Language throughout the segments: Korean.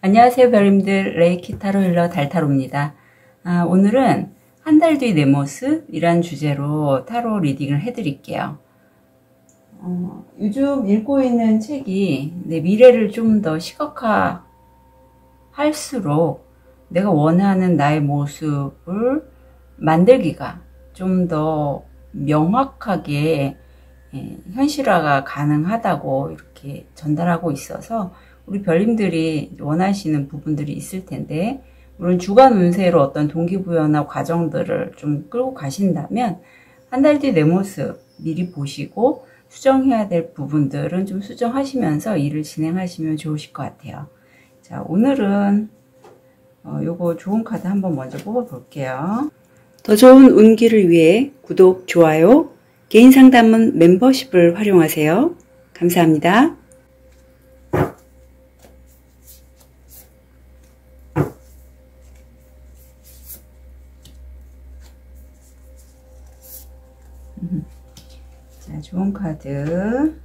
안녕하세요 별님들, 레이키 타로 힐러 달타로입니다. 오늘은 한 달 뒤 내 모습이란 주제로 타로 리딩을 해드릴게요. 요즘 읽고 있는 책이 내 미래를 좀 더 시각화 할수록 내가 원하는 나의 모습을 만들기가 좀 더 명확하게 현실화가 가능하다고 이렇게 전달하고 있어서 우리 별님들이 원하시는 부분들이 있을 텐데, 물론 주간 운세로 어떤 동기부여나 과정들을 좀 끌고 가신다면 한 달 뒤 내 모습 미리 보시고 수정해야 될 부분들은 좀 수정하시면서 일을 진행하시면 좋으실 것 같아요. 자, 오늘은 요거 좋은 카드 한번 먼저 뽑아 볼게요. 더 좋은 운기를 위해 구독, 좋아요, 개인 상담은 멤버십을 활용하세요. 감사합니다. 자, 좋은 카드.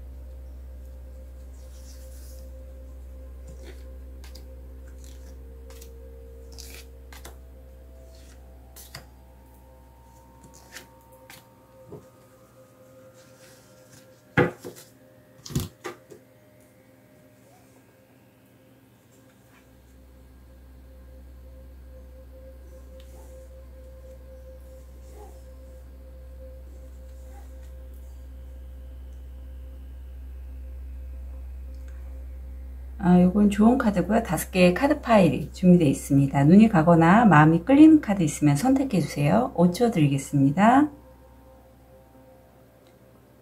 요건 좋은 카드고요. 5개의 카드 파일이 준비되어 있습니다. 눈이 가거나 마음이 끌리는 카드 있으면 선택해 주세요. 5초 드리겠습니다.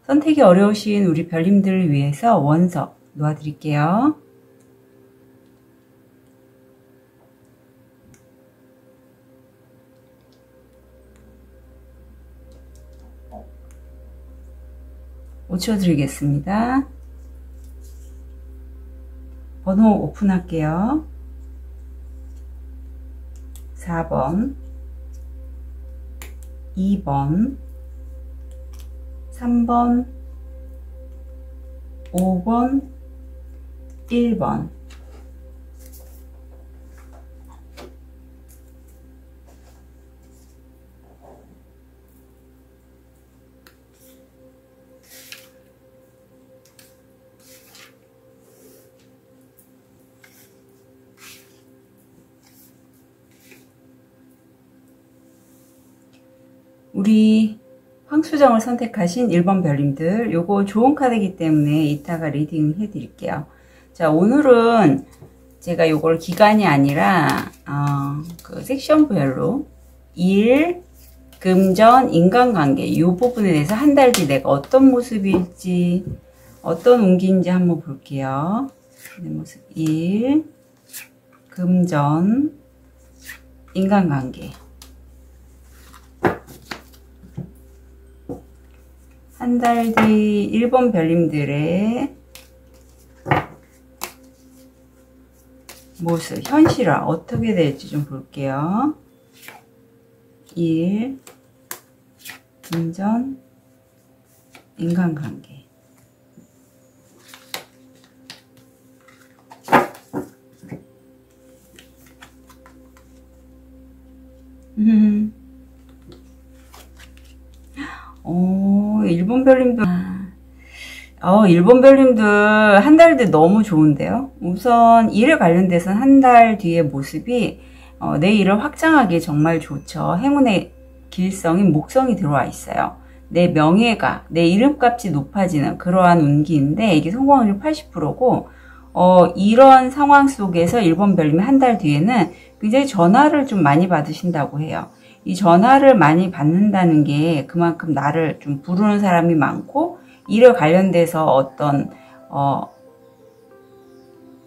선택이 어려우신 우리 별님들을 위해서 원석 놓아드릴게요. (5초) 드리겠습니다. 번호 오픈할게요. 4번, 2번, 3번, 5번, 1번. 우리 황수정을 선택하신 1번 별님들, 요거 좋은 카드이기 때문에 이따가 리딩 해드릴게요. 자, 오늘은 제가 요걸 기간이 아니라 그 섹션별로 일, 금전, 인간관계 요 부분에 대해서 한 달 뒤 내가 어떤 모습일지, 어떤 운기인지 한번 볼게요. 내 모습 일, 금전, 인간관계. 한 달 뒤 1번 별님들의 모습, 현실화 어떻게 될지 좀 볼게요. 1, 금전, 인간관계. 일본 별님들, 일본 별님들 한 달 뒤 너무 좋은데요. 우선 일에 관련돼서는 한 달 뒤의 모습이 내 일을 확장하기 정말 좋죠. 행운의 길성인 목성이 들어와 있어요. 내 명예가, 내 이름값이 높아지는 그러한 운기인데, 이게 성공 확률 80%고 이런 상황 속에서 일본 별님이 한 달 뒤에는 굉장히 전화를 좀 많이 받으신다고 해요. 이 전화를 많이 받는다는 게 그만큼 나를 좀 부르는 사람이 많고, 일에 관련돼서 어떤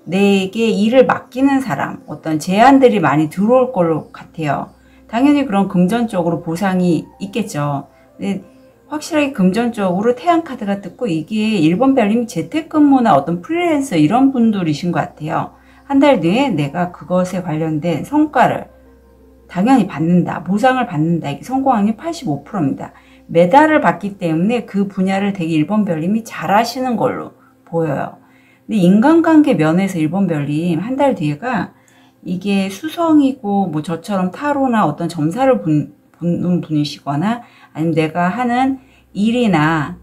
내게 일을 맡기는 사람, 어떤 제안들이 많이 들어올 걸로 같아요. 당연히 그런 금전적으로 보상이 있겠죠. 근데 확실하게 금전적으로 태양카드가 떴고, 이게 1번 별님이 재택근무나 어떤 프리랜서 이런 분들이신 것 같아요. 한 달 뒤에 내가 그것에 관련된 성과를 당연히 받는다. 보상을 받는다. 이게 성공 확률 85%입니다. 메달을 받기 때문에 그 분야를 되게 1번 별님이 잘 하시는 걸로 보여요. 근데 인간관계 면에서 1번 별님 한 달 뒤에가 이게 수성이고 뭐 저처럼 타로나 어떤 점사를 보는 분이시거나 아니면 내가 하는 일이나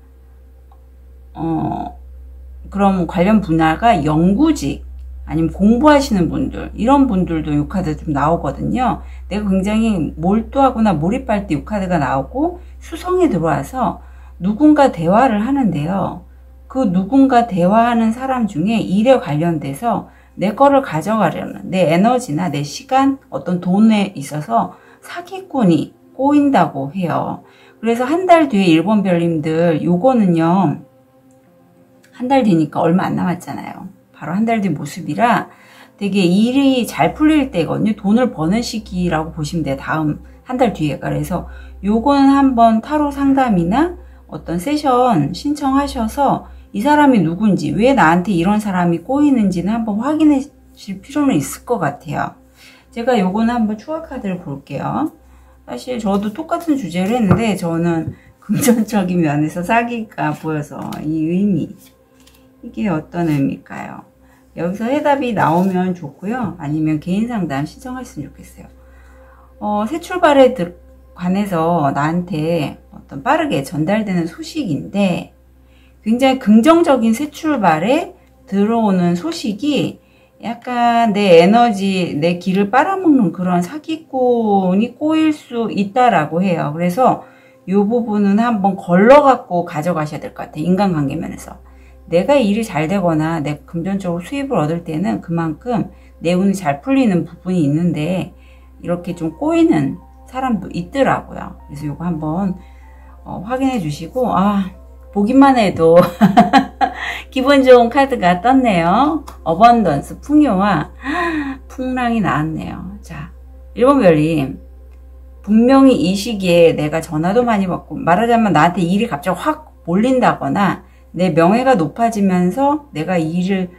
그럼 관련 분야가 연구직 아니면 공부하시는 분들, 이런 분들도 이 카드 좀 나오거든요. 내가 굉장히 몰두하거나 몰입할 때 이 카드가 나오고 수성에 들어와서 누군가 대화를 하는데요. 그 누군가 대화하는 사람 중에 일에 관련돼서 내 거를 가져가려는 내 에너지나 내 시간, 어떤 돈에 있어서 사기꾼이 꼬인다고 해요. 그래서 한 달 뒤에 1번 별님들 요거는요. 한 달 뒤니까 얼마 안 남았잖아요. 바로 한 달 뒤 모습이라 되게 일이 잘 풀릴 때거든요. 돈을 버는 시기라고 보시면 돼요. 다음 한 달 뒤에가. 그래서 요거는 한번 타로 상담이나 어떤 세션 신청하셔서 이 사람이 누군지, 왜 나한테 이런 사람이 꼬이는지는 한번 확인하실 필요는 있을 것 같아요. 제가 요거는 한번 추가 카드를 볼게요. 사실 저도 똑같은 주제를 했는데 저는 금전적인 면에서 사기가 보여서 이 의미, 이게 어떤 의미일까요? 여기서 해답이 나오면 좋고요. 아니면 개인 상담 신청하셨으면 좋겠어요. 새 출발에 관해서 나한테 어떤 빠르게 전달되는 소식인데 굉장히 긍정적인 새 출발에 들어오는 소식이 약간 내 에너지, 내 기를 빨아먹는 그런 사기꾼이 꼬일 수 있다라고 해요. 그래서 이 부분은 한번 걸러갖고 가져가셔야 될 것 같아요. 인간관계 면에서. 내가 일이 잘 되거나 내 금전적으로 수입을 얻을 때는 그만큼 내 운이 잘 풀리는 부분이 있는데 이렇게 좀 꼬이는 사람도 있더라고요. 그래서 이거 한번 확인해 주시고, 보기만 해도 기분 좋은 카드가 떴네요. 어번던스, 풍요와 풍랑이 나왔네요. 자, 1번 별님, 분명히 이 시기에 내가 전화도 많이 받고, 말하자면 나한테 일이 갑자기 확 몰린다거나 내 명예가 높아지면서 내가 일을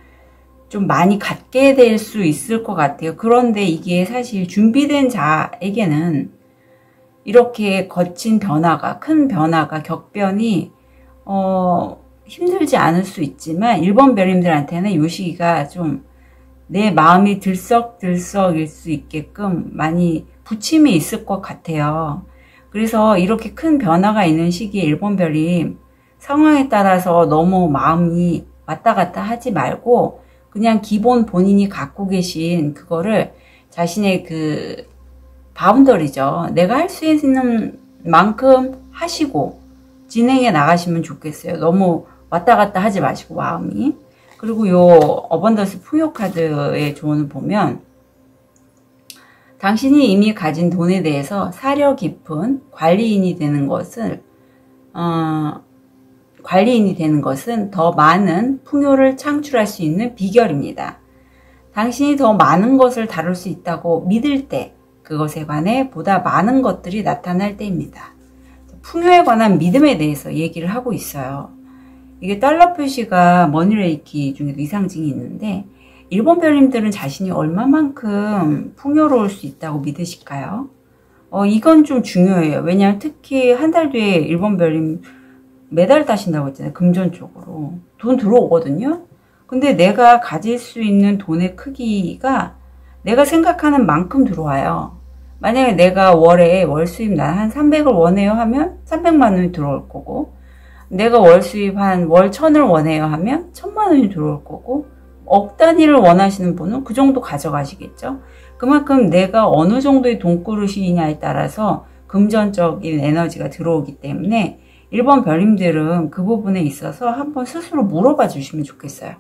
좀 많이 갖게 될 수 있을 것 같아요. 그런데 이게 사실 준비된 자에게는 이렇게 거친 변화가, 큰 변화가, 격변이 힘들지 않을 수 있지만 1번 별님들한테는 이 시기가 좀 내 마음이 들썩들썩일 수 있게끔 많이 부침이 있을 것 같아요. 그래서 이렇게 큰 변화가 있는 시기에 1번 별님 상황에 따라서 너무 마음이 왔다 갔다 하지 말고 그냥 기본 본인이 갖고 계신 그거를 자신의 그 바운더리죠. 내가 할 수 있는 만큼 하시고 진행해 나가시면 좋겠어요. 너무 왔다 갔다 하지 마시고 마음이. 그리고 요 어번던스 풍요 카드의 조언을 보면 당신이 이미 가진 돈에 대해서 사려 깊은 관리인이 되는 것은 더 많은 풍요를 창출할 수 있는 비결입니다. 당신이 더 많은 것을 다룰 수 있다고 믿을 때 그것에 관해 보다 많은 것들이 나타날 때입니다. 풍요에 관한 믿음에 대해서 얘기를 하고 있어요. 이게 달러 표시가 머니레이키 중에도 이상징이 있는데 1번 별님들은 자신이 얼마만큼 풍요로울 수 있다고 믿으실까요? 이건 좀 중요해요. 왜냐하면 특히 한 달 뒤에 1번 별님 매달 따신다고 했잖아요. 금전 쪽으로. 돈 들어오거든요. 근데 내가 가질 수 있는 돈의 크기가 내가 생각하는 만큼 들어와요. 만약에 내가 월에 월 수입 난 한 300을 원해요 하면 300만 원이 들어올 거고, 내가 월 수입 한 월 1000을 원해요 하면 1000만 원이 들어올 거고, 억 단위를 원하시는 분은 그 정도 가져가시겠죠. 그만큼 내가 어느 정도의 돈그릇이냐에 따라서 금전적인 에너지가 들어오기 때문에 1번 별님들은 그 부분에 있어서 한번 스스로 물어봐 주시면 좋겠어요.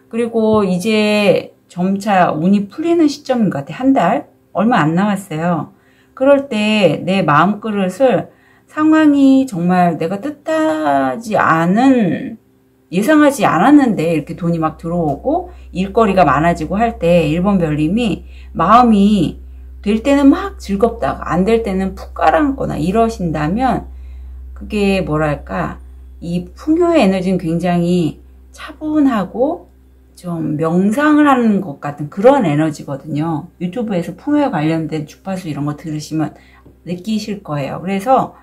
그리고 이제 점차 운이 풀리는 시점인 것 같아요. 한 달? 얼마 안 남았어요. 그럴 때 내 마음그릇을 상황이 정말 내가 뜻하지 않은, 예상하지 않았는데 이렇게 돈이 막 들어오고 일거리가 많아지고 할 때 1번 별님이 마음이 될 때는 막 즐겁다가 안 될 때는 푹 깔아앉거나 이러신다면 그게 뭐랄까, 이 풍요의 에너지는 굉장히 차분하고 좀 명상을 하는 것 같은 그런 에너지거든요. 유튜브에서 풍요에 관련된 주파수 이런 거 들으시면 느끼실 거예요. 그래서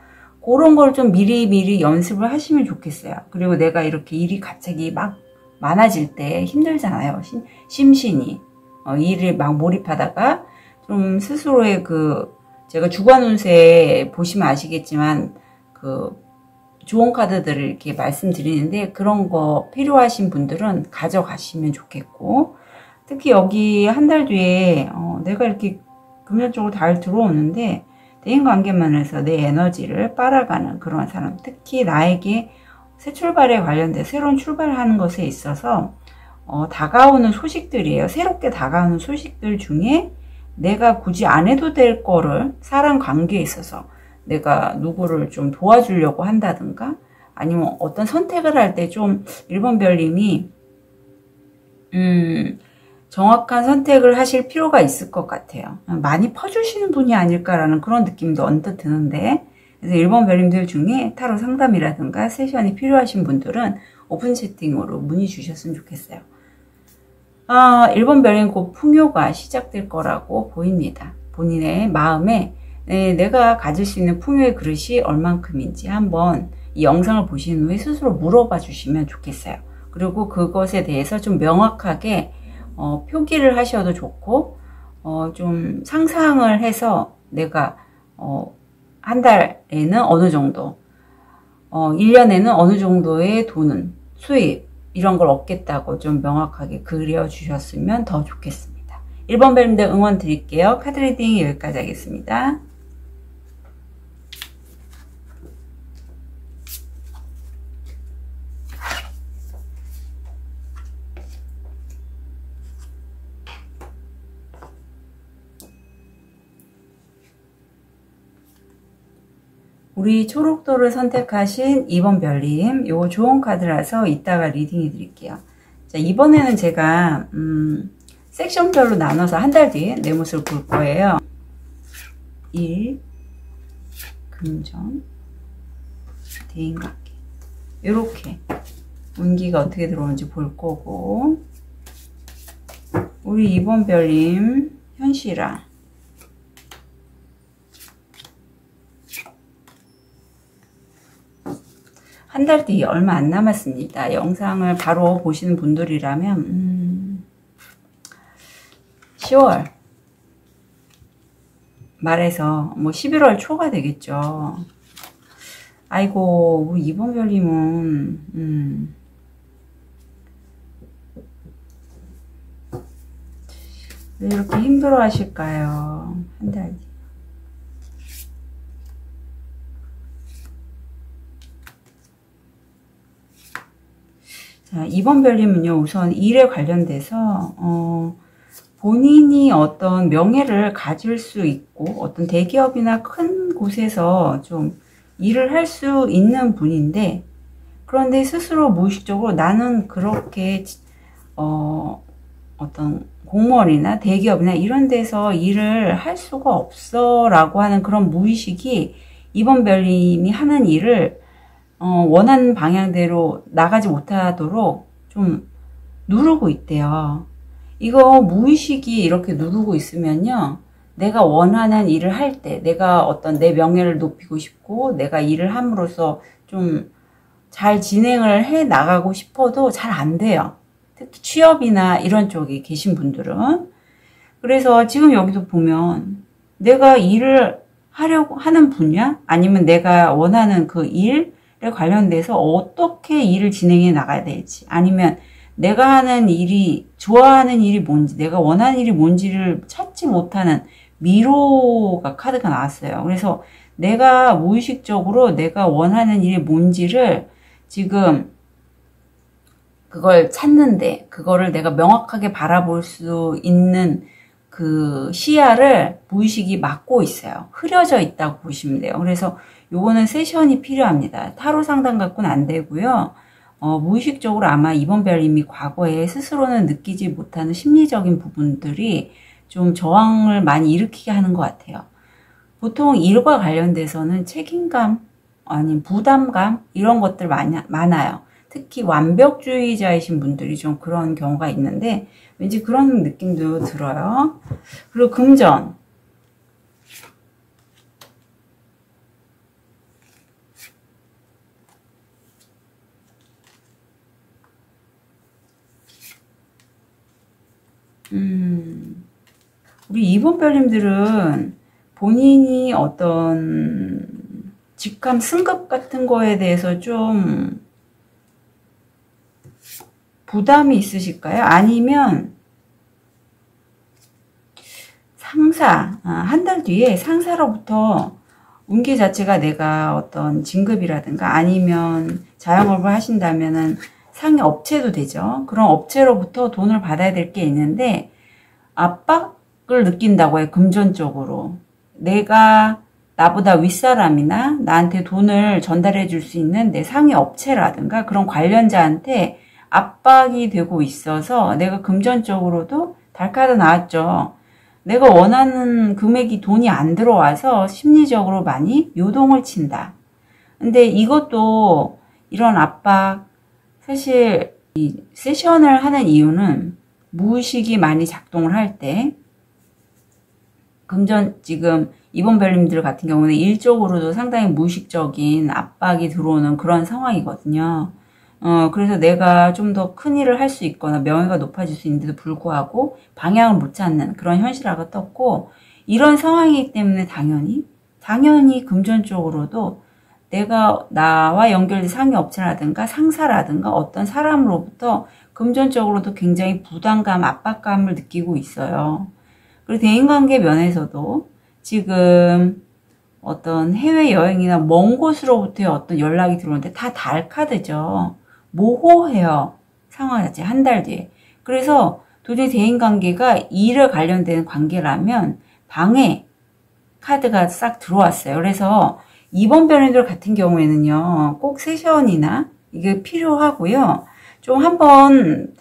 그런 걸 좀 미리미리 연습을 하시면 좋겠어요. 그리고 내가 이렇게 일이 갑자기 막 많아질 때 힘들잖아요. 심신이. 일에 막 몰입하다가 좀 스스로의 제가 주관운세 보시면 아시겠지만 좋은 카드들을 이렇게 말씀드리는데 그런 거 필요하신 분들은 가져가시면 좋겠고, 특히 여기 한 달 뒤에 내가 이렇게 금전적으로 잘 들어오는데 대인관계만해서 내 에너지를 빨아가는 그런 사람, 특히 나에게 새 출발에 관련돼 새로운 출발하는 것에 있어서 다가오는 소식들이에요. 새롭게 다가오는 소식들 중에 내가 굳이 안 해도 될 거를 사람 관계에 있어서 내가 누구를 좀 도와주려고 한다든가, 아니면 어떤 선택을 할 때 좀 1번 별님이 정확한 선택을 하실 필요가 있을 것 같아요. 많이 퍼주시는 분이 아닐까라는 그런 느낌도 언뜻 드는데, 그래서 1번 별님들 중에 타로 상담이라든가 세션이 필요하신 분들은 오픈 채팅으로 문의 주셨으면 좋겠어요. 1번 별님 곧 풍요가 시작될 거라고 보입니다. 본인의 마음에 내가 가질 수 있는 풍요의 그릇이 얼만큼인지 한번 이 영상을 보신 후에 스스로 물어봐 주시면 좋겠어요. 그리고 그것에 대해서 좀 명확하게 표기를 하셔도 좋고, 좀 상상을 해서 내가 한 달에는 어느 정도, 1년에는 어느 정도의 돈은 수입 이런 걸 얻겠다고 좀 명확하게 그려주셨으면 더 좋겠습니다. 1번 별님들 응원 드릴게요. 카드 리딩 여기까지 하겠습니다. 우리 초록도를 선택하신 2번 별님, 요거 좋은 카드라서 이따가 리딩해 드릴게요. 자, 이번에는 제가 섹션별로 나눠서 한 달 뒤에 내 모습을 볼 거예요. 1, 금전, 대인관계, 요렇게 운기가 어떻게 들어오는지 볼 거고, 우리 2번 별님 현실화, 한 달 뒤 얼마 안 남았습니다. 영상을 바로 보시는 분들이라면 10월 말에서 뭐 11월 초가 되겠죠. 아이고, 우리 2번 별님은 왜 이렇게 힘들어 하실까요? 한 달 뒤. 자, 2번 별님은요, 우선 일에 관련돼서 본인이 어떤 명예를 가질 수 있고 어떤 대기업이나 큰 곳에서 좀 일을 할 수 있는 분인데, 그런데 스스로 무의식적으로 나는 그렇게 어떤 공무원이나 대기업이나 이런 데서 일을 할 수가 없어 라고 하는 그런 무의식이 2번 별님이 하는 일을 원하는 방향대로 나가지 못하도록 좀 누르고 있대요. 이거 무의식이 이렇게 누르고 있으면요, 내가 원하는 일을 할 때, 내가 어떤 내 명예를 높이고 싶고 내가 일을 함으로써 좀 잘 진행을 해 나가고 싶어도 잘 안 돼요. 특히 취업이나 이런 쪽에 계신 분들은. 그래서 지금 여기도 보면 내가 일을 하려고 하는 분야, 아니면 내가 원하는 그 일에 관련돼서 어떻게 일을 진행해 나가야 될지, 아니면 내가 하는 일이, 좋아하는 일이 뭔지, 내가 원하는 일이 뭔지를 찾지 못하는 미로가 카드가 나왔어요. 그래서 내가 무의식적으로 내가 원하는 일이 뭔지를 지금 그걸 찾는데, 그거를 내가 명확하게 바라볼 수 있는 그 시야를 무의식이 막고 있어요. 흐려져 있다고 보시면 돼요. 그래서 요거는 세션이 필요합니다. 타로 상담 갖고는 안 되고요. 무의식적으로 아마 2번 별님이 과거에 스스로는 느끼지 못하는 심리적인 부분들이 좀 저항을 많이 일으키게 하는 것 같아요. 보통 일과 관련돼서는 책임감, 아니면 부담감, 이런 것들 많아요. 특히 완벽주의자이신 분들이 좀 그런 경우가 있는데, 왠지 그런 느낌도 들어요. 그리고 금전. 우리 2번 별님들은 본인이 어떤 직함 승급 같은 거에 대해서 좀 부담이 있으실까요? 아니면 상사, 한 달 뒤에 상사로부터 운기 자체가 내가 어떤 진급이라든가 아니면 자영업을 하신다면은 상위 업체도 되죠. 그런 업체로부터 돈을 받아야 될 게 있는데 압박을 느낀다고 해요. 금전적으로. 내가 나보다 윗사람이나 나한테 돈을 전달해 줄 수 있는 내 상위 업체라든가 그런 관련자한테 압박이 되고 있어서 내가 금전적으로도 달카드 나왔죠. 내가 원하는 금액이 돈이 안 들어와서 심리적으로 많이 요동을 친다. 근데 이것도 이런 압박, 사실 이 세션을 하는 이유는 무의식이 많이 작동을 할 때 지금 2번 별님들 같은 경우는 일적으로도 상당히 무의식적인 압박이 들어오는 그런 상황이거든요. 그래서 내가 좀 더 큰 일을 할 수 있거나 명예가 높아질 수 있는데도 불구하고 방향을 못 찾는 그런 현실화가 떴고, 이런 상황이기 때문에 당연히 금전적으로도 내가 나와 연결된 상위 업체라든가 상사라든가 어떤 사람으로부터 금전적으로도 굉장히 부담감, 압박감을 느끼고 있어요. 그리고 대인관계 면에서도 지금 어떤 해외여행이나 먼 곳으로부터의 어떤 연락이 들어오는데 다 달카드죠. 모호해요. 상황 자체 한 달 뒤에. 그래서 도저히 대인관계가 일에 관련된 관계라면 방해 카드가 싹 들어왔어요. 그래서 2번 별님들 같은 경우에는요. 꼭 세션이나 이게 필요하고요. 좀 한번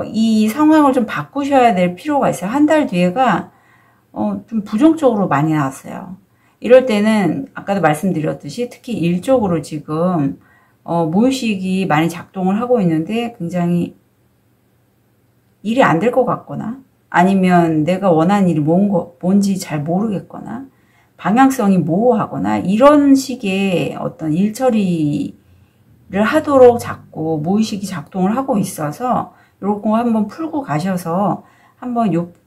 이 상황을 좀 바꾸셔야 될 필요가 있어요. 한 달 뒤에가 좀 부정적으로 많이 나왔어요. 이럴 때는 아까도 말씀드렸듯이 특히 일적으로 지금 무의식이 많이 작동을 하고 있는데 굉장히 일이 안 될 것 같거나 아니면 내가 원하는 일이 뭔지 잘 모르겠거나 방향성이 모호하거나 이런 식의 어떤 일 처리를 하도록 자꾸 무의식이 작동을 하고 있어서 요거 한번 풀고 가셔서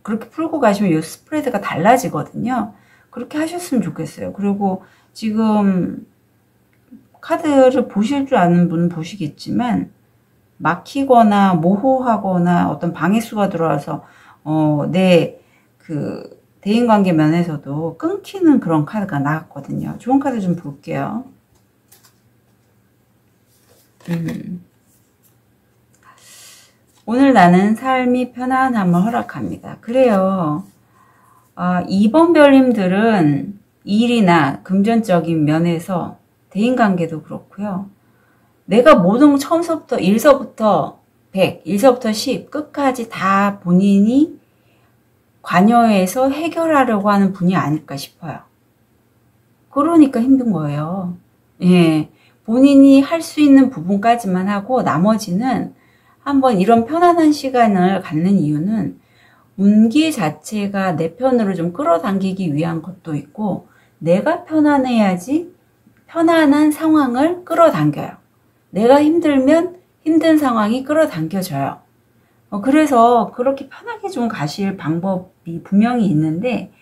그렇게 풀고 가시면 요 스프레드가 달라지거든요. 그렇게 하셨으면 좋겠어요. 그리고 지금 카드를 보실 줄 아는 분은 보시겠지만 막히거나 모호하거나 어떤 방해수가 들어와서 내 그 대인관계 면에서도 끊기는 그런 카드가 나왔거든요. 좋은 카드 좀 볼게요. 오늘 나는 삶이 편안함을 허락합니다. 그래요. 2번 별님들은 일이나 금전적인 면에서 대인관계도 그렇고요. 내가 모든 처음서부터 1서부터 100, 1서부터 10 끝까지 다 본인이 관여해서 해결하려고 하는 분이 아닐까 싶어요. 그러니까 힘든 거예요. 예, 본인이 할 수 있는 부분까지만 하고 나머지는 한번 이런 편안한 시간을 갖는 이유는 운기 자체가 내 편으로 좀 끌어당기기 위한 것도 있고 내가 편안해야지 편안한 상황을 끌어당겨요. 내가 힘들면 힘든 상황이 끌어당겨져요. 그래서 그렇게 편하게 좀 가실 방법이 분명히 있는데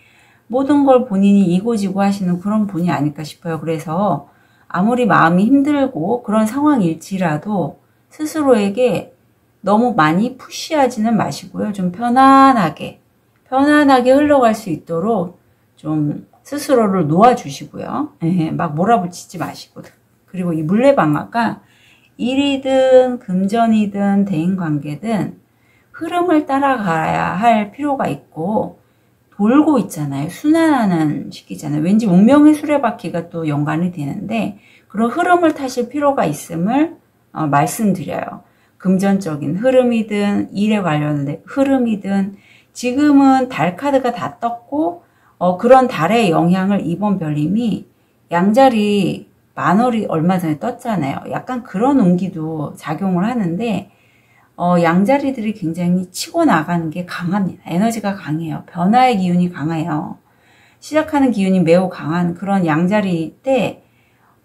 모든 걸 본인이 이고지고 하시는 그런 분이 아닐까 싶어요. 그래서 아무리 마음이 힘들고 그런 상황일지라도 스스로에게 너무 많이 푸시하지는 마시고요. 좀 편안하게 흘러갈 수 있도록 좀 스스로를 놓아주시고요. 막 몰아붙이지 마시고. 그리고 이 물레방아가 일이든 금전이든 대인관계든 흐름을 따라가야 할 필요가 있고 돌고 있잖아요. 순환하는 시기잖아요. 왠지 운명의 수레바퀴가 또 연관이 되는데 그런 흐름을 타실 필요가 있음을 말씀드려요. 금전적인 흐름이든 일에 관련된 흐름이든 지금은 달 카드가 다 떴고 그런 달의 영향을 2번 별님이 양자리 만월이 얼마 전에 떴잖아요. 약간 그런 운기도 작용을 하는데 양자리들이 굉장히 치고 나가는 게 강합니다. 에너지가 강해요. 변화의 기운이 강해요. 시작하는 기운이 매우 강한 그런 양자리 때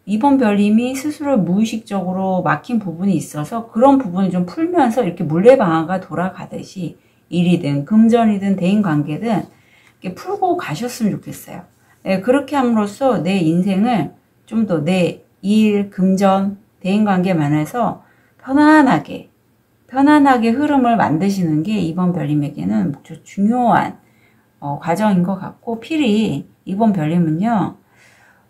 2번 별님이 스스로 무의식적으로 막힌 부분이 있어서 그런 부분을 좀 풀면서 이렇게 물레방아가 돌아가듯이 일이든 금전이든 대인관계든 풀고 가셨으면 좋겠어요. 네, 그렇게 함으로써 내 인생을 좀 더 내 일, 금전, 대인관계 면에서 편안하게 흐름을 만드시는 게 이번 별님에게는 무척 중요한 과정인 것 같고, 필히 이번 별님은요,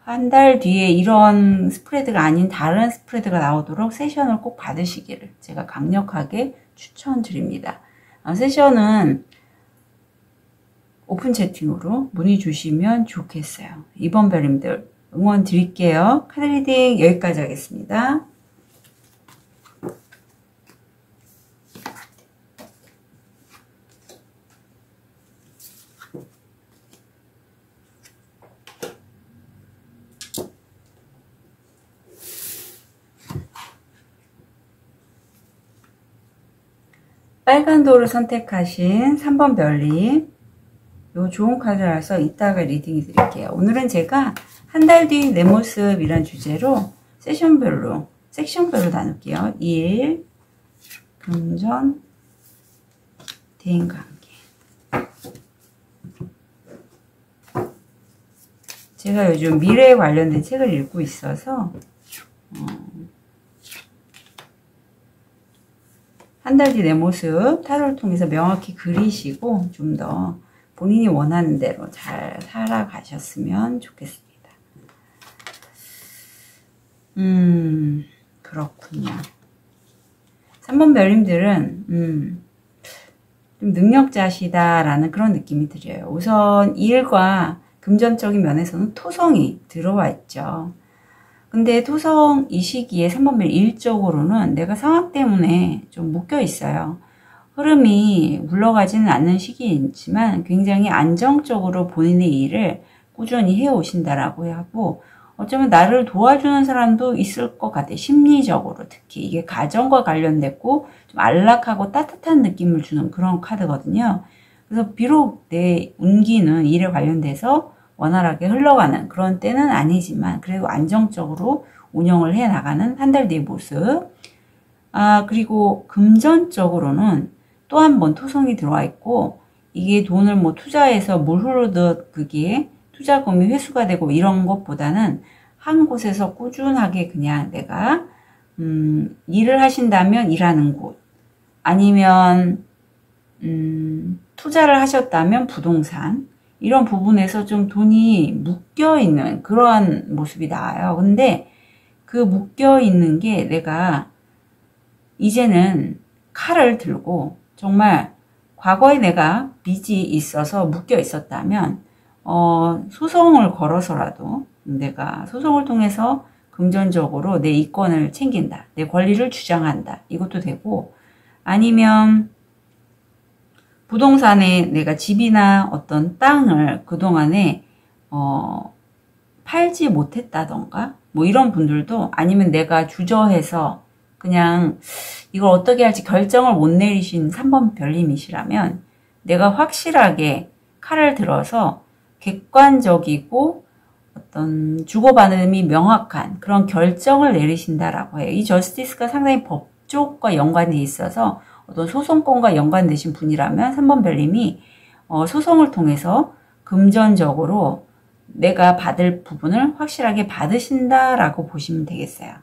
한 달 뒤에 이런 스프레드가 아닌 다른 스프레드가 나오도록 세션을 꼭 받으시기를 제가 강력하게 추천드립니다. 세션은 오픈 채팅으로 문의 주시면 좋겠어요. 이번 별님들 응원 드릴게요. 카드 리딩 여기까지 하겠습니다. 빨간 돌을 선택하신 3번 별님, 요 좋은 카드라서 이따가 리딩 드릴게요. 오늘은 제가 한 달 뒤 내 모습이란 주제로 섹션별로 나눌게요. 일, 금전, 대인관계. 제가 요즘 미래에 관련된 책을 읽고 있어서 한 달 뒤 내 모습 타로를 통해서 명확히 그리시고 좀 더 본인이 원하는 대로 잘 살아가셨으면 좋겠습니다. 그렇군요. 3번 별님들은 좀 능력자시다라는 그런 느낌이 들어요. 우선 일과 금전적인 면에서는 토성이 들어와 있죠. 근데 토성 이 시기에 3번 별 일적으로는 내가 상황 때문에 좀 묶여 있어요. 흐름이 물러가지는 않는 시기이지만 굉장히 안정적으로 본인의 일을 꾸준히 해오신다라고 하고, 어쩌면 나를 도와주는 사람도 있을 것 같아요. 심리적으로 특히 이게 가정과 관련됐고 좀 안락하고 따뜻한 느낌을 주는 그런 카드거든요. 그래서 비록 내 운기는 일에 관련돼서 원활하게 흘러가는 그런 때는 아니지만 그래도 안정적으로 운영을 해 나가는 한 달 뒤의 모습. 그리고 금전적으로는 또 한 번 토성이 들어와 있고, 이게 돈을 뭐 투자해서 물 흐르듯 그게 투자금이 회수가 되고 이런 것보다는 한 곳에서 꾸준하게 그냥 내가 일을 하신다면 일하는 곳, 아니면 투자를 하셨다면 부동산, 이런 부분에서 좀 돈이 묶여있는 그러한 모습이 나와요. 근데 그 묶여있는 게 내가 이제는 칼을 들고 정말 과거에 내가 빚이 있어서 묶여 있었다면 소송을 걸어서라도 내가 소송을 통해서 금전적으로 내 이권을 챙긴다, 내 권리를 주장한다, 이것도 되고, 아니면 부동산에 내가 집이나 어떤 땅을 그동안에 팔지 못했다던가 뭐 이런 분들도, 아니면 내가 주저해서 그냥 이걸 어떻게 할지 결정을 못 내리신 3번 별님이시라면 내가 확실하게 칼을 들어서 객관적이고 어떤 주고받음이 명확한 그런 결정을 내리신다라고 해요. 이 저스티스가 상당히 법쪽과 연관돼 있어서 어떤 소송권과 연관되신 분이라면 3번 별님이 소송을 통해서 금전적으로 내가 받을 부분을 확실하게 받으신다라고 보시면 되겠어요.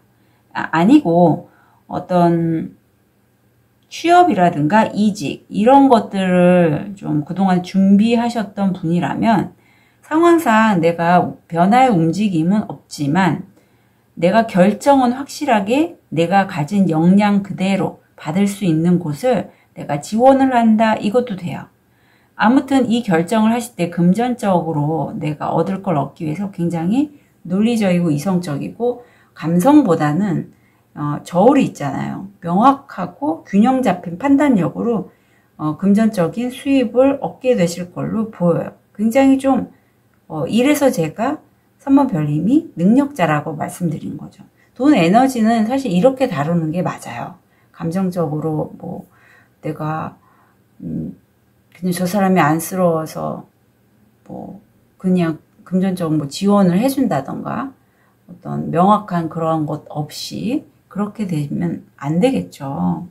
아니고 어떤 취업이라든가 이직 이런 것들을 좀 그동안 준비하셨던 분이라면 상황상 내가 변화의 움직임은 없지만 내가 결정은 확실하게 내가 가진 역량 그대로 받을 수 있는 곳을 내가 지원을 한다, 이것도 돼요. 아무튼 이 결정을 하실 때 금전적으로 내가 얻을 걸 얻기 위해서 굉장히 논리적이고 이성적이고, 감성보다는 저울이 있잖아요. 명확하고 균형 잡힌 판단력으로 금전적인 수입을 얻게 되실 걸로 보여요. 굉장히 좀 이래서 제가 3번 별님이 능력자라고 말씀드린 거죠. 돈 에너지는 사실 이렇게 다루는 게 맞아요. 감정적으로 뭐 내가 그냥 저 사람이 안쓰러워서 뭐 그냥 금전적으로 뭐 지원을 해준다던가 어떤 명확한 그런 것 없이 그렇게 되면 안 되겠죠.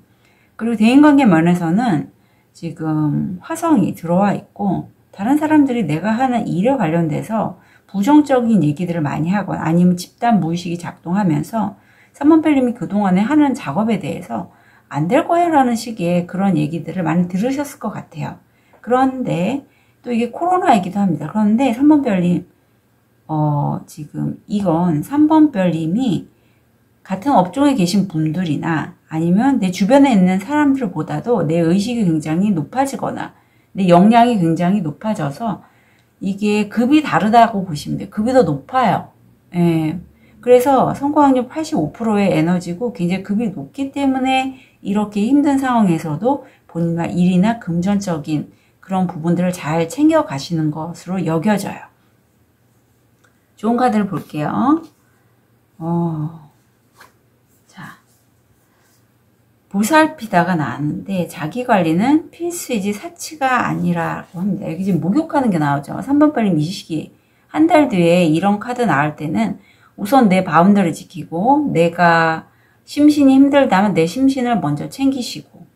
그리고 대인관계 면에서는 지금 화성이 들어와 있고 다른 사람들이 내가 하는 일에 관련돼서 부정적인 얘기들을 많이 하거나 아니면 집단 무의식이 작동하면서 3번 별님이 그동안에 하는 작업에 대해서 안 될 거야 라는 식의 그런 얘기들을 많이 들으셨을 것 같아요. 그런데 또 이게 코로나이기도 합니다. 그런데 3번 별님 지금 이건 3번 별님이 같은 업종에 계신 분들이나 아니면 내 주변에 있는 사람들보다도 내 의식이 굉장히 높아지거나 내 역량이 굉장히 높아져서 이게 급이 다르다고 보시면 돼요. 급이 더 높아요. 예. 그래서 성공 확률 85%의 에너지고 굉장히 급이 높기 때문에 이렇게 힘든 상황에서도 본인과 일이나 금전적인 그런 부분들을 잘 챙겨 가시는 것으로 여겨져요. 좋은 카드를 볼게요. 자, 보살피다가 나왔는데 자기관리는 필수이지 사치가 아니라고 합니다. 여기 지금 목욕하는 게 나오죠. 3번 빨리 미시기. 한 달 뒤에 이런 카드 나올 때는 우선 내 바운더를 지키고 내가 심신이 힘들다면 내 심신을 먼저 챙기시고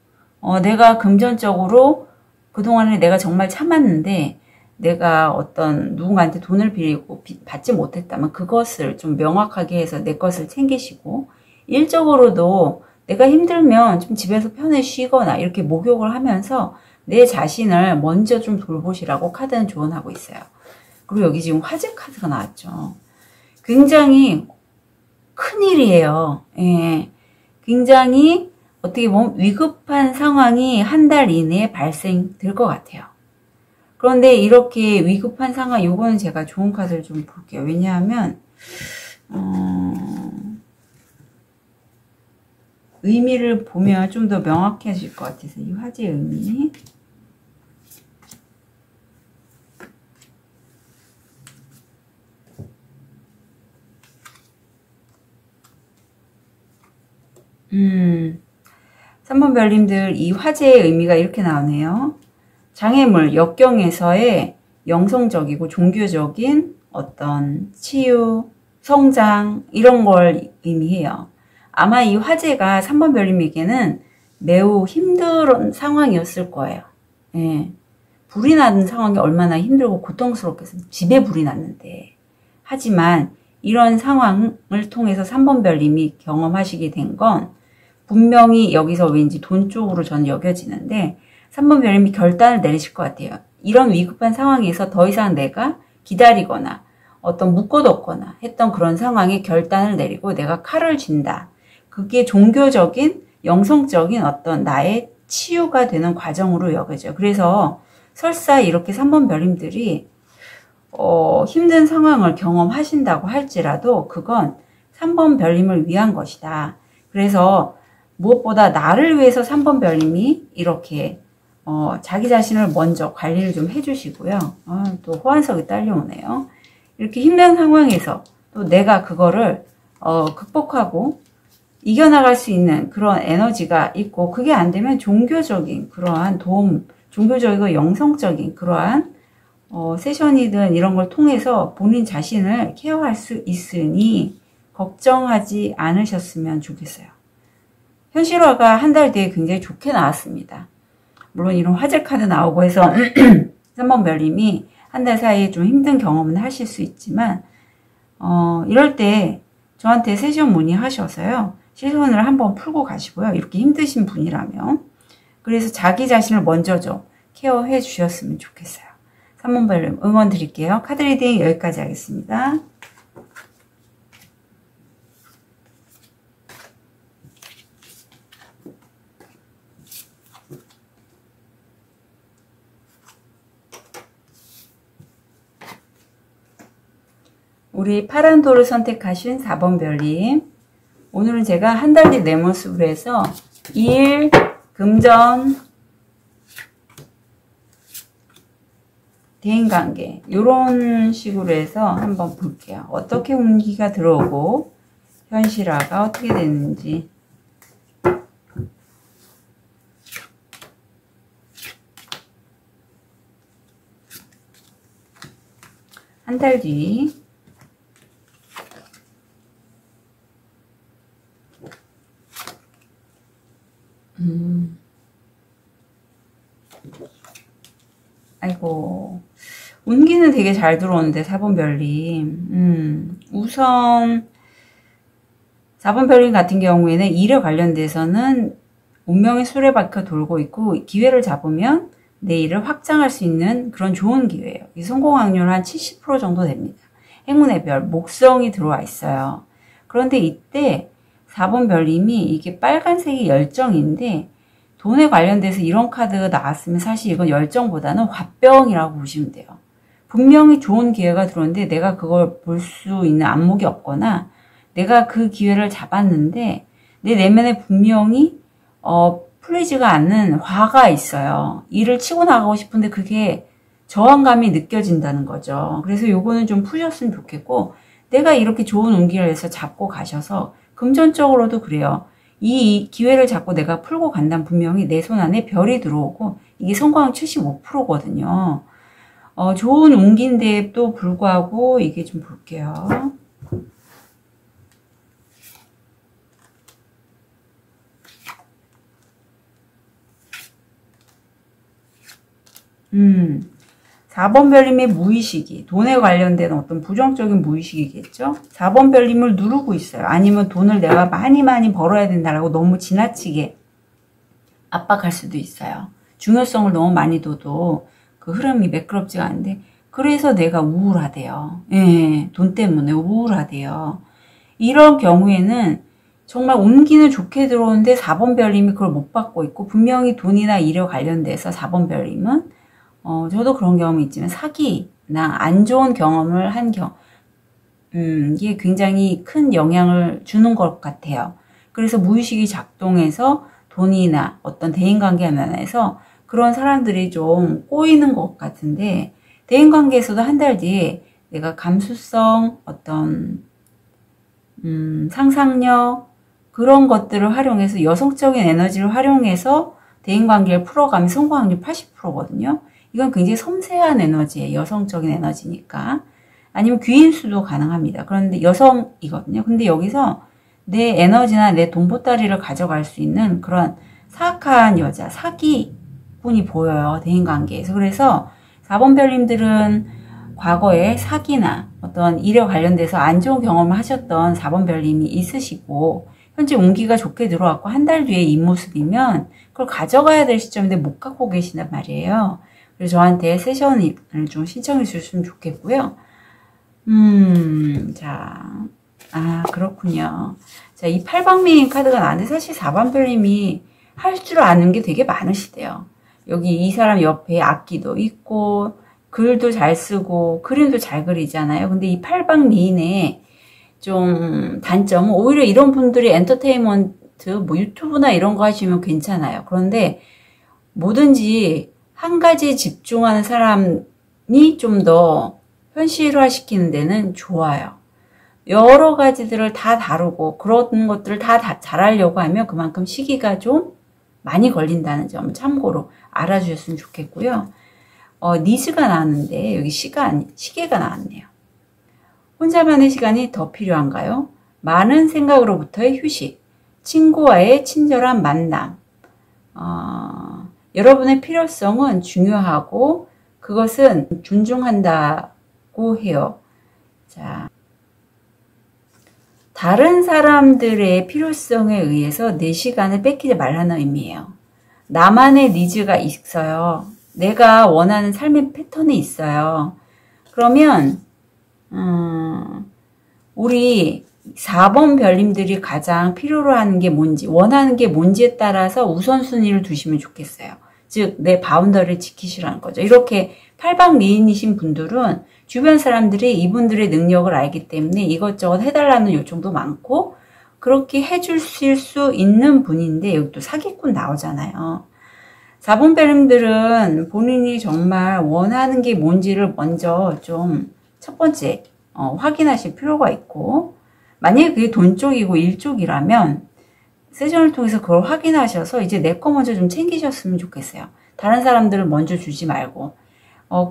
내가 금전적으로 그동안에 내가 정말 참았는데 내가 어떤 누군가한테 돈을 빌리고 받지 못했다면 그것을 좀 명확하게 해서 내 것을 챙기시고 일적으로도 내가 힘들면 좀 집에서 편히 쉬거나 이렇게 목욕을 하면서 내 자신을 먼저 좀 돌보시라고 카드는 조언하고 있어요. 그리고 여기 지금 화재 카드가 나왔죠. 굉장히 큰일이에요. 예. 굉장히 어떻게 보면 위급한 상황이 한 달 이내에 발생될 것 같아요. 그런데 이렇게 위급한 상황, 요거는 제가 좋은 카드를 좀 볼게요. 왜냐하면 의미를 보면 좀 더 명확해질 것 같아서 이 화제의 의미. 음, 3번 별님들 이 화제의 의미가 이렇게 나오네요. 장애물, 역경에서의 영성적이고 종교적인 어떤 치유, 성장 이런 걸 의미해요. 아마 이 화제가 3번 별님에게는 매우 힘든 상황이었을 거예요. 예. 불이 나는 상황이 얼마나 힘들고 고통스럽겠어요. 집에 불이 났는데. 하지만 이런 상황을 통해서 3번 별님이 경험하시게 된 건 분명히 여기서 왠지 돈 쪽으로 저는 여겨지는데 3번 별님이 결단을 내리실 것 같아요. 이런 위급한 상황에서 더 이상 내가 기다리거나 어떤 묶어뒀거나 했던 그런 상황에 결단을 내리고 내가 칼을 쥔다. 그게 종교적인 영성적인 어떤 나의 치유가 되는 과정으로 여겨져요. 그래서 설사 이렇게 3번 별님들이 힘든 상황을 경험하신다고 할지라도 그건 3번 별님을 위한 것이다. 그래서 무엇보다 나를 위해서 3번 별님이 이렇게 자기 자신을 먼저 관리를 좀 해주시고요. 또 호환석이 딸려오네요. 이렇게 힘든 상황에서 또 내가 그거를 극복하고 이겨나갈 수 있는 그런 에너지가 있고 그게 안 되면 종교적인 그러한 도움, 종교적이고 영성적인 그러한 세션이든 이런 걸 통해서 본인 자신을 케어할 수 있으니 걱정하지 않으셨으면 좋겠어요. 현실화가 한 달 뒤에 굉장히 좋게 나왔습니다. 물론 이런 화재 카드 나오고 해서 3번 별님이 한 달 사이에 좀 힘든 경험은 하실 수 있지만 이럴 때 저한테 세션 문의하셔서요. 시선을 한번 풀고 가시고요. 이렇게 힘드신 분이라면 그래서 자기 자신을 먼저 좀 케어해 주셨으면 좋겠어요. 3번 별님 응원 드릴게요. 카드 리딩 여기까지 하겠습니다. 우리 파란 돌을 선택하신 4번 별님 오늘은 제가 한 달 뒤 내 모습으로 해서 일, 금전, 대인관계 이런 식으로 해서 한번 볼게요. 어떻게 운기가 들어오고 현실화가 어떻게 되는지. 한 달 뒤 아이고. 운기는 되게 잘 들어오는데, 4번 별님. 우선, 4번 별님 같은 경우에는 일에 관련돼서는 운명의 수레바퀴가 돌고 있고, 기회를 잡으면 내 일을 확장할 수 있는 그런 좋은 기회예요. 이 성공 확률 한 70% 정도 됩니다. 행운의 별, 목성이 들어와 있어요. 그런데 이때 4번 별님이 이게 빨간색이 열정인데, 돈에 관련돼서 이런 카드가 나왔으면 사실 이건 열정보다는 화병이라고 보시면 돼요. 분명히 좋은 기회가 들어오는데 내가 그걸 볼 수 있는 안목이 없거나 내가 그 기회를 잡았는데 내 내면에 분명히 풀리지가 않는 화가 있어요. 일을 치고 나가고 싶은데 그게 저항감이 느껴진다는 거죠. 그래서 요거는 좀 푸셨으면 좋겠고, 내가 이렇게 좋은 운기를 해서 잡고 가셔서 금전적으로도 그래요. 이 기회를 잡고 내가 풀고 간다면 분명히 내 손 안에 별이 들어오고, 이게 성공률 75%거든요. 좋은 운기인데도 불구하고 이게 좀 볼게요. 음. 4번 별님의 무의식이, 돈에 관련된 어떤 부정적인 무의식이겠죠? 4번 별님을 누르고 있어요. 아니면 돈을 내가 많이 벌어야 된다라고 너무 지나치게 압박할 수도 있어요. 중요성을 너무 많이 둬도 그 흐름이 매끄럽지가 않은데, 그래서 내가 우울하대요. 예, 돈 때문에 우울하대요. 이런 경우에는 정말 운기는 좋게 들어오는데 4번 별님이 그걸 못 받고 있고, 분명히 돈이나 일에 관련돼서 4번 별님은 저도 그런 경험이 있지만 사기나 안 좋은 경험을 한 이게 굉장히 큰 영향을 주는 것 같아요. 그래서 무의식이 작동해서 돈이나 어떤 대인관계 면에서 그런 사람들이 좀 꼬이는 것 같은데, 대인관계에서도 한 달 뒤에 내가 감수성, 어떤 상상력, 그런 것들을 활용해서 여성적인 에너지를 활용해서 대인관계를 풀어가면 성공 확률 80%거든요. 이건 굉장히 섬세한 에너지예요. 여성적인 에너지니까. 아니면 귀인수도 가능합니다. 그런데 여성이거든요. 근데 여기서 내 에너지나 내 돈보따리를 가져갈 수 있는 그런 사악한 여자, 사기꾼이 보여요. 대인관계에서. 그래서 4번 별님들은 과거에 사기나 어떤 일에 관련돼서 안 좋은 경험을 하셨던 4번 별님이 있으시고, 현재 운기가 좋게 들어왔고 한 달 뒤에 이 모습이면 그걸 가져가야 될 시점인데 못 갖고 계신단 말이에요. 그래서 저한테 세션을 좀 신청해 주셨으면 좋겠고요. 그렇군요. 자, 이 팔방미인 카드가 나왔는데 사실 4번 별님이 할 줄 아는 게 되게 많으시대요. 여기 이 사람 옆에 악기도 있고, 글도 잘 쓰고, 그림도 잘 그리잖아요. 근데 이 팔방미인의 좀 단점은 오히려 이런 분들이 엔터테인먼트, 뭐 유튜브나 이런 거 하시면 괜찮아요. 그런데 뭐든지 한 가지에 집중하는 사람이 좀 더 현실화시키는 데는 좋아요. 여러 가지들을 다 다루고 그런 것들을 다 잘하려고 하면 그만큼 시기가 좀 많이 걸린다는 점 참고로 알아주셨으면 좋겠고요. 니즈가 나왔는데 여기 시계가 나왔네요. 혼자만의 시간이 더 필요한가요? 많은 생각으로부터의 휴식, 친구와의 친절한 만남. 여러분의 필요성은 중요하고 그것은 존중한다고 해요. 자, 다른 사람들의 필요성에 의해서 내 시간을 뺏기지 말라는 의미예요. 나만의 니즈가 있어요. 내가 원하는 삶의 패턴이 있어요. 그러면 우리 4번 별님들이 가장 필요로 하는 게 뭔지, 원하는 게 뭔지에 따라서 우선순위를 두시면 좋겠어요. 즉, 내 바운더리를 지키시라는 거죠. 이렇게 팔방미인이신 분들은 주변 사람들이 이분들의 능력을 알기 때문에 이것저것 해달라는 요청도 많고, 그렇게 해주실 수 있는 분인데, 여기 또 사기꾼 나오잖아요. 4번 별님들은 본인이 정말 원하는 게 뭔지를 먼저 좀 첫 번째 확인하실 필요가 있고, 만약에 그게 돈 쪽이고 일 쪽이라면 세션을 통해서 그걸 확인하셔서 이제 내 거 먼저 좀 챙기셨으면 좋겠어요. 다른 사람들을 먼저 주지 말고.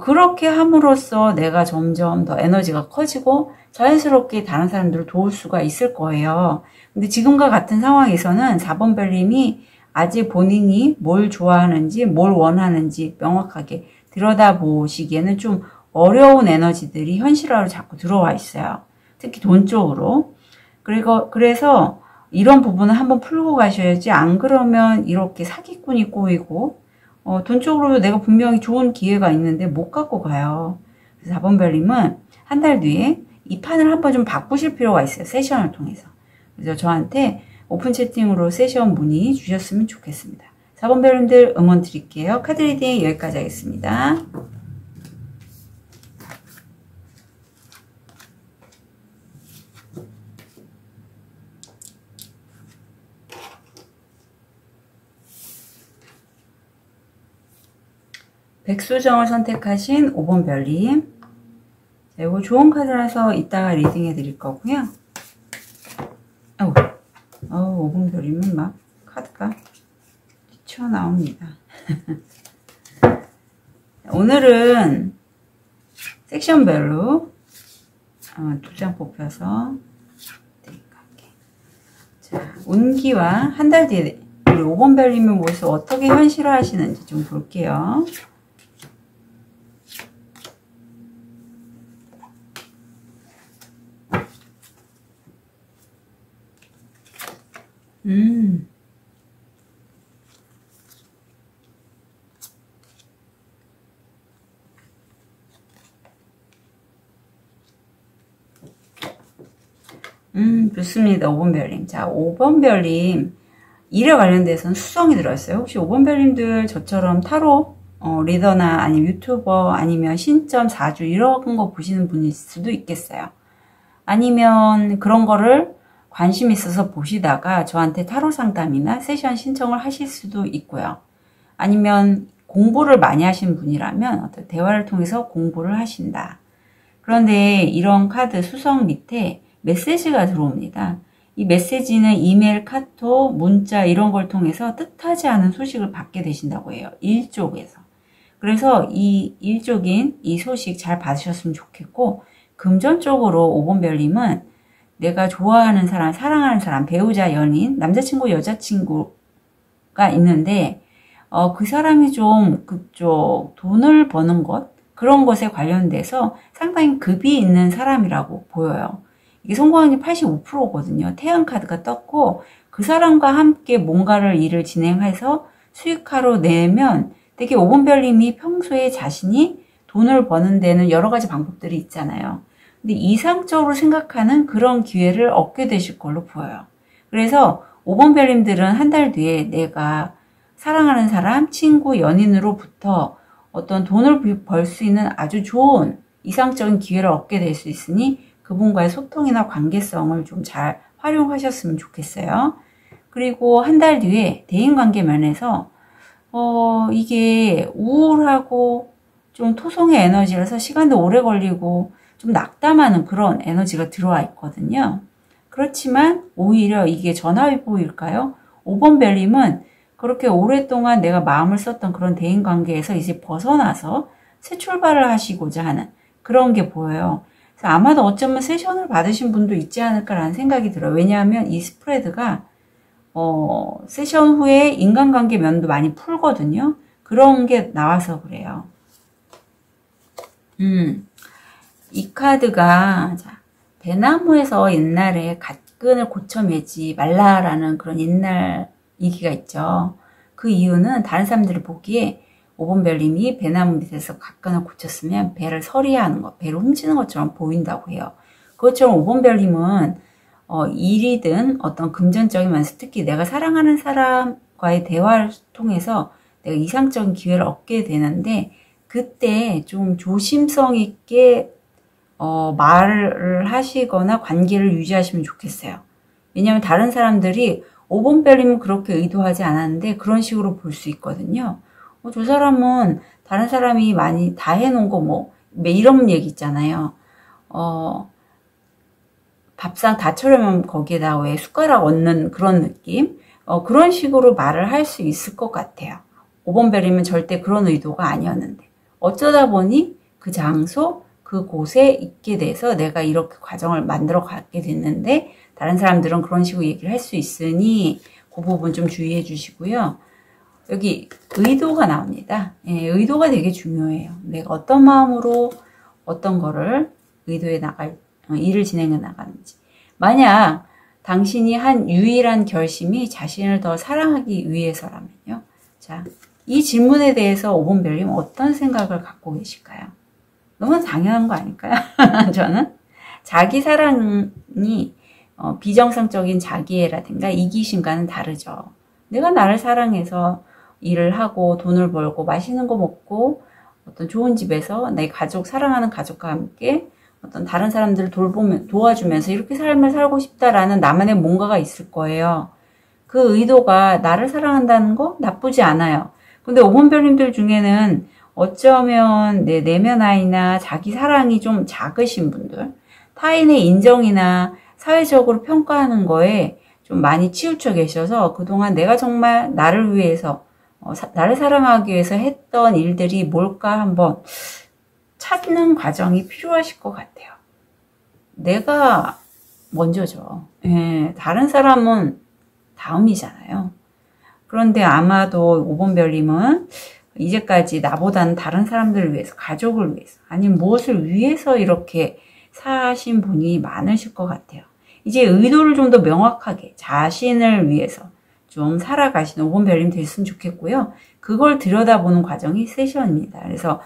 그렇게 함으로써 내가 점점 더 에너지가 커지고 자연스럽게 다른 사람들을 도울 수가 있을 거예요. 근데 지금과 같은 상황에서는 4번 별님이 아직 본인이 뭘 좋아하는지 뭘 원하는지 명확하게 들여다보시기에는 좀 어려운 에너지들이 현실화로 자꾸 들어와 있어요. 특히 돈 쪽으로. 그래서 이런 부분을 한번 풀고 가셔야지, 안 그러면 이렇게 사기꾼이 꼬이고 돈 쪽으로 내가 분명히 좋은 기회가 있는데 못 갖고 가요. 그래서 4번 별님은 한 달 뒤에 이 판을 한번 좀 바꾸실 필요가 있어요. 세션을 통해서. 그래서 저한테 오픈 채팅으로 세션 문의 주셨으면 좋겠습니다. 4번 별님들 응원 드릴게요. 카드 리딩 여기까지 하겠습니다. 백수정을 선택하신 5번 별님. 자, 이거 좋은 카드라서 이따가 리딩해 드릴 거고요. 5번 별님은 막 카드가 튀어나옵니다. 오늘은 섹션별로 2장 뽑혀서 자, 운기와 한 달 뒤에 우리 5번 별님의 모습 어떻게 현실화 하시는지 좀 볼게요. 좋습니다. 5번 별님. 자, 5번 별님. 일에 관련돼서는 수성이 들어있어요. 혹시 5번 별님들 저처럼 타로 리더나 아니면 유튜버 아니면 신점 4주 이런 거 보시는 분일 수도 있겠어요. 아니면 그런 거를 관심 있어서 보시다가 저한테 타로 상담이나 세션 신청을 하실 수도 있고요. 아니면 공부를 많이 하신 분이라면 어떤 대화를 통해서 공부를 하신다. 그런데 이런 카드 수성 밑에 메시지가 들어옵니다. 이 메시지는 이메일, 카톡, 문자 이런 걸 통해서 뜻하지 않은 소식을 받게 되신다고 해요. 일 쪽에서. 그래서 이 일적인 이 소식 잘 받으셨으면 좋겠고, 금전적으로 5번 별님은 내가 좋아하는 사람, 사랑하는 사람, 배우자, 연인, 남자친구, 여자친구가 있는데 그 사람이 좀 그쪽 돈을 버는 것, 그런 것에 관련돼서 상당히 급이 있는 사람이라고 보여요. 이게 성공률이 85%거든요. 태양카드가 떴고 그 사람과 함께 뭔가를 일을 진행해서 수익화로 내면 되게 5번 별님이 평소에 자신이 돈을 버는 데는 여러 가지 방법들이 있잖아요. 근데 이상적으로 생각하는 그런 기회를 얻게 되실 걸로 보여요. 그래서 5번 별님들은 한 달 뒤에 내가 사랑하는 사람, 친구, 연인으로부터 어떤 돈을 벌 수 있는 아주 좋은 이상적인 기회를 얻게 될 수 있으니 그분과의 소통이나 관계성을 좀 잘 활용하셨으면 좋겠어요. 그리고 한 달 뒤에 대인관계 면에서 이게 우울하고 좀 토성의 에너지라서 시간도 오래 걸리고 좀 낙담하는 그런 에너지가 들어와 있거든요. 그렇지만 오히려 이게 전화위복일까요? 5번 별님은 그렇게 오랫동안 내가 마음을 썼던 그런 대인관계에서 이제 벗어나서 새 출발을 하시고자 하는 그런 게 보여요. 그래서 아마도 어쩌면 세션을 받으신 분도 있지 않을까라는 생각이 들어요. 왜냐하면 이 스프레드가 세션 후에 인간관계 면도 많이 풀거든요. 그런 게 나와서 그래요. 이 카드가 대나무에서 옛날에 갓근을 고쳐 매지 말라라는 그런 옛날 얘기가 있죠. 그 이유는 다른 사람들이 보기에 5번 별님이 배나무 밑에서 갓근을 고쳤으면 배를 서리하는 것, 배를 훔치는 것처럼 보인다고 해요. 그것처럼 5번 별님은 일이든 어떤 금전적인 면에서 특히 내가 사랑하는 사람과의 대화를 통해서 내가 이상적인 기회를 얻게 되는데 그때 좀 조심성 있게 말을 하시거나 관계를 유지하시면 좋겠어요. 왜냐하면 다른 사람들이 5번 별님은 그렇게 의도하지 않았는데 그런 식으로 볼 수 있거든요. 저 사람은 다른 사람이 많이 다 해놓은 거 뭐 이런 얘기 있잖아요. 밥상 다 차려면 거기에다 왜 숟가락 얹는 그런 느낌? 그런 식으로 말을 할 수 있을 것 같아요. 5번 별이면 절대 그런 의도가 아니었는데 어쩌다 보니 그 장소, 그곳에 있게 돼서 내가 이렇게 과정을 만들어 가게 됐는데 다른 사람들은 그런 식으로 얘기를 할 수 있으니 그 부분 좀 주의해 주시고요. 여기 의도가 나옵니다. 예, 의도가 되게 중요해요. 내가 어떤 마음으로 어떤 거를 일을 진행해 나가는지. 만약 당신이 한 유일한 결심이 자신을 더 사랑하기 위해서라면요. 자, 이 질문에 대해서 5번 별님 어떤 생각을 갖고 계실까요? 너무 당연한 거 아닐까요? 저는 자기 사랑이 비정상적인 자기애라든가 이기심과는 다르죠. 내가 나를 사랑해서 일을 하고 돈을 벌고 맛있는 거 먹고 어떤 좋은 집에서 내 가족, 사랑하는 가족과 함께 어떤 다른 사람들을 도와주면서 이렇게 삶을 살고 싶다라는 나만의 뭔가가 있을 거예요. 그 의도가 나를 사랑한다는 거 나쁘지 않아요. 근데 5번 별님들 중에는 어쩌면 내 내면 아이나 자기 사랑이 좀 작으신 분들, 타인의 인정이나 사회적으로 평가하는 거에 좀 많이 치우쳐 계셔서 그동안 내가 정말 나를 위해서, 나를 사랑하기 위해서 했던 일들이 뭘까 한번 찾는 과정이 필요하실 것 같아요. 내가 먼저죠. 예, 다른 사람은 다음이잖아요. 그런데 아마도 5번 별님은 이제까지 나보다는 다른 사람들을 위해서, 가족을 위해서, 아니면 무엇을 위해서 이렇게 사신 분이 많으실 것 같아요. 이제 의도를 좀 더 명확하게 자신을 위해서 좀 살아가시는 5번 별님 됐으면 좋겠고요. 그걸 들여다보는 과정이 세션입니다. 그래서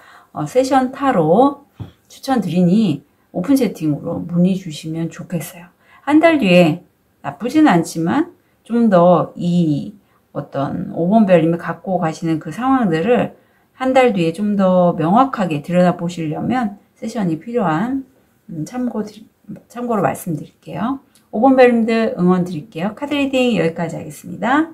세션 타로 추천드리니 오픈 채팅으로 문의 주시면 좋겠어요. 한 달 뒤에 나쁘진 않지만 좀 더 이 어떤 5번 별님이 갖고 가시는 그 상황들을 한 달 뒤에 좀 더 명확하게 들여다보시려면 세션이 필요한 참고로 말씀드릴게요. 5번 별님들 응원 드릴게요. 카드 리딩 여기까지 하겠습니다.